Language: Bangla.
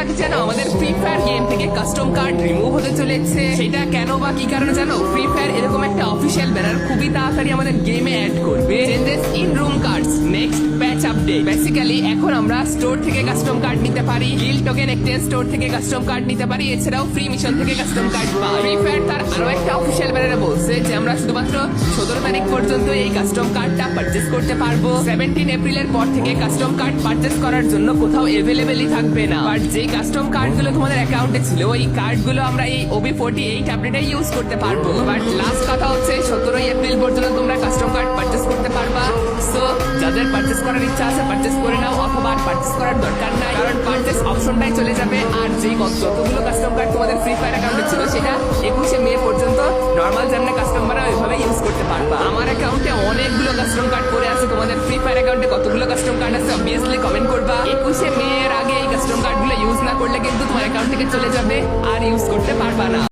আজ জানো আমাদের ফ্রি ফায়ার গেম থেকে কাস্টম কার্ড রিমুভ হতে চলেছে। সেটা কেন বা কি কারণে জানো? ফ্রি ফায়ার এরকম একটা অফিসিয়াল ব্যানার খুবই তাড়াতাড়ি আমাদের গেমে অ্যাড করবে, changes in room cards next patch update. Basically এখন আমরা স্টোর থেকে কাস্টম কার্ড নিতে পারি, গিল্ড টোকেন এক্সচেঞ্জ স্টোর থেকে কাস্টম কার্ড নিতে পারি, এছাড়াও ফ্রি মিশন থেকে কাস্টম কার্ড পাই। ফ্রি ফায়ার তার আরো একটা অফিসিয়াল ব্যানারে বলছে যে আমরা শুধুমাত্র 17 তারিখ পর্যন্ত এই কাস্টম কার্ডটা পারচেজ করতে পারবো। 17 এপ্রিলের পর থেকে কাস্টম কার্ড পারচেজ করার জন্য কোথাও এভেলেবেলই থাকবে না। বাট যে কাস্টম কার্ডগুলো তোমাদের অ্যাকাউন্টে ছিল ওই কার্ডগুলো আমরা এই OB48 আপডেটে ইউজ করতে পারবো। বাট লাস্ট কথা হচ্ছে 17 এপ্রিল পর্যন্ত তোমরা কাস্টম কার্ড পারচেজ করতে পারবা। সো যাদের পারচেজ করার ইচ্ছা আছে পারচেজ করে নাও, অথবা পারচেজ করার দরকার নাই, কারণ পারচেজ অপশনটাই চলে যাবে। আর যেই যতগুলো কাস্টম কার্ড তোমাদের ফ্রি ফায়ার অ্যাকাউন্টে ছিল সেটা 21 মে পর্যন্ত নর্মাল যেমন কাস্টমাররা ওইভাবে ইউজ করতে পারবা। আমার অ্যাকাউন্টে অনেকগুলো কাস্টম কার্ড পড়ে আছে, তোমাদের ফ্রি ফায়ার অ্যাকাউন্টে কতগুলো কাস্টম কার্ড আছে অবভিয়াসলি কমেন্ট করবা। 21 মে এর আগে এই কাস্টম কার্ডগুলো ইউজ না করলে কিন্তু তোমার অ্যাকাউন্ট থেকে চলে যাবে আর ইউজ করতে পারবা না।